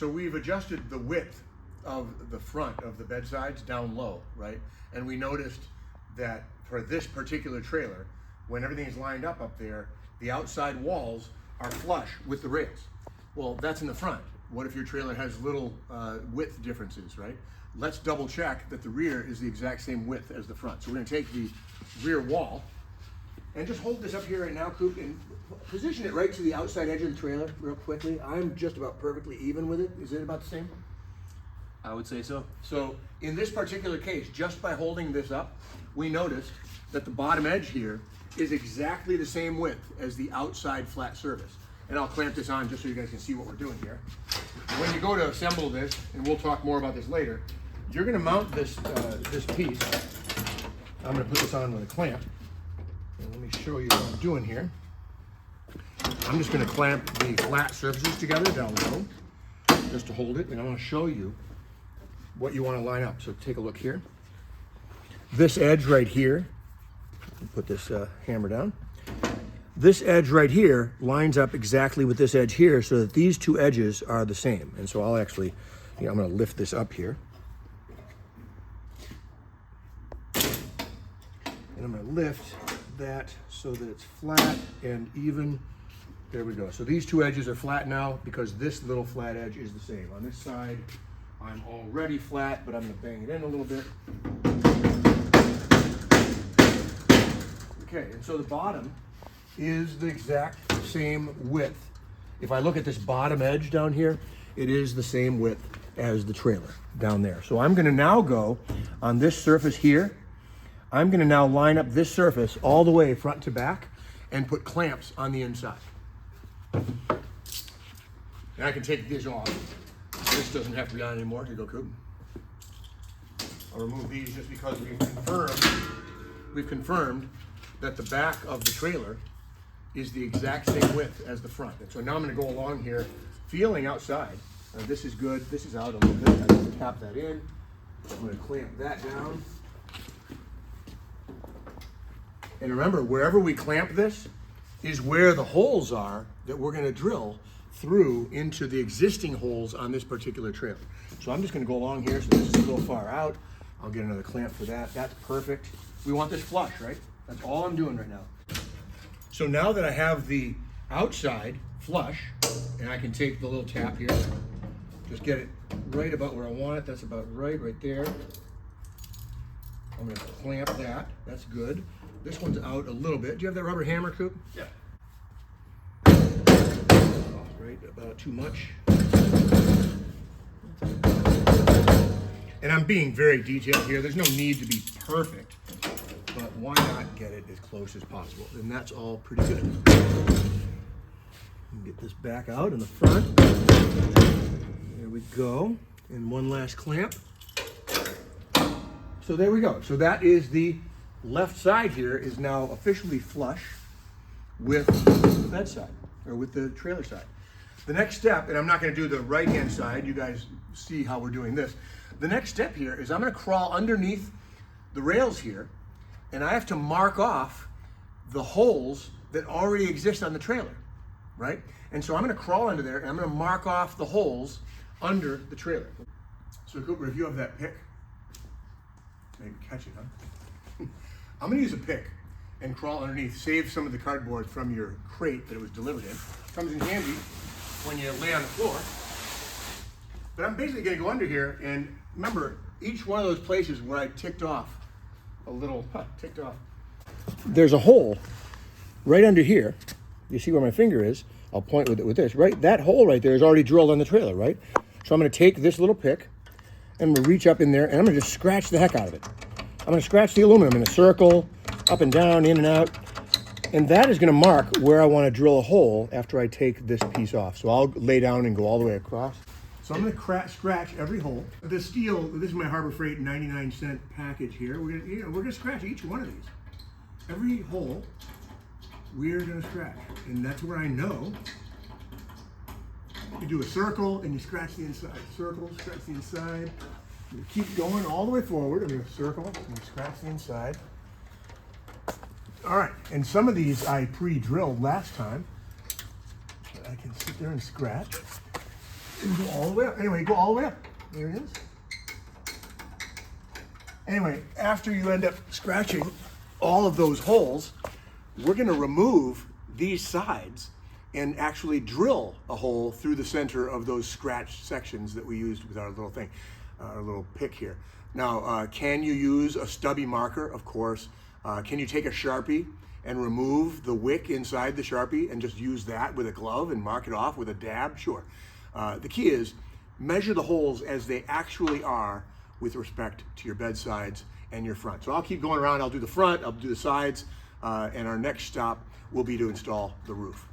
So we've adjusted the width of the front of the bedsides down low, right? And we noticed that for this particular trailer, when everything is lined up there, the outside walls are flush with the rails. Well, that's in the front. What if your trailer has little width differences, right? Let's double check that the rear is the exact same width as the front. So we're gonna take the rear wall and just hold this up here right now, Coop, and position it right to the outside edge of the trailer real quickly. I'm just about perfectly even with it. Is it about the same? I would say so. So in this particular case, just by holding this up, we noticed that the bottom edge here is exactly the same width as the outside flat surface. And I'll clamp this on just so you guys can see what we're doing here. When you go to assemble this, and we'll talk more about this later, you're gonna mount this, this piece. I'm gonna put this on with a clamp. And let me show you what I'm doing here. I'm just gonna clamp the flat surfaces together down low, just to hold it, and I'm gonna show you what you wanna line up. So take a look here. This edge right here, put this hammer down. This edge right here lines up exactly with this edge here so that these two edges are the same. And so I'll actually, I'm gonna lift this up here. And I'm gonna lift that so that it's flat and even. There we go. So these two edges are flat now because this little flat edge is the same. On this side, I'm already flat, but I'm gonna bang it in a little bit. Okay, and so the bottom is the exact same width. If I look at this bottom edge down here, it is the same width as the trailer down there. So I'm gonna now go on this surface here. I'm gonna now line up this surface all the way front to back and put clamps on the inside. And I can take these off. This doesn't have to be on anymore. Here you go, Coop. I'll remove these just because we've confirmed that the back of the trailer is the exact same width as the front. And so now I'm gonna go along here, feeling outside. This is good, this is out a little bit. I'm gonna tap that in. I'm gonna clamp that down. And remember, wherever we clamp this is where the holes are that we're gonna drill through into the existing holes on this particular trailer. So I'm just gonna go along here, so this is a little far out. I'll get another clamp for that. That's perfect. We want this flush, right? That's all I'm doing right now. So now that I have the outside flush, and I can take the little tap here, just get it right about where I want it. That's about right there. I'm gonna clamp that. That's good. This one's out a little bit. Do you have that rubber hammer, Coop? Yeah. Right about too much. And I'm being very detailed here. There's no need to be perfect, but why not get it as close as possible? And that's all pretty good. Get this back out in the front. There we go. And one last clamp. So there we go. So that is the left side here is now officially flush with the bed side, or with the trailer side. The next step, and I'm not gonna do the right-hand side, you guys see how we're doing this. The next step here is I'm gonna crawl underneath the rails here, and I have to mark off the holes that already exist on the trailer, right? And so I'm gonna crawl under there and I'm gonna mark off the holes under the trailer. So Cooper, if you have that pick, maybe catch it, huh? I'm gonna use a pick and crawl underneath, save some of the cardboard from your crate that it was delivered in. Comes in handy when you lay on the floor. But I'm basically gonna go under here, and remember, each one of those places where I ticked off a little, there's a hole right under here. You see where my finger is? I'll point with this, right? That hole right there is already drilled on the trailer, right? So I'm gonna take this little pick, and I'm gonna reach up in there, and I'm gonna just scratch the heck out of it. I'm gonna scratch the aluminum in a circle, up and down, in and out. And that is gonna mark where I wanna drill a hole after I take this piece off. So I'll lay down and go all the way across. So I'm gonna scratch every hole. The steel, this is my Harbor Freight 99-cent package here. We're gonna scratch each one of these. Every hole, we're gonna scratch. And that's where I know you do a circle and you scratch the inside. Circle, scratch the inside. You keep going all the way forward. I'm gonna circle and scratch the inside. All right, and some of these I pre-drilled last time. I can sit there and scratch and go all the the way up. Anyway, go all the way up. There it is. Anyway, after you end up scratching all of those holes, we're going to remove these sides and actually drill a hole through the center of those scratched sections that we used with our little thing, our little pick here. Now, can you use a stubby marker? Of course. Can you take a Sharpie and remove the wick inside the Sharpie and just use that with a glove and mark it off with a dab? Sure. The key is measure the holes as they actually are with respect to your bed sides and your front. So I'll keep going around. I'll do the front, I'll do the sides, and our next stop will be to install the roof.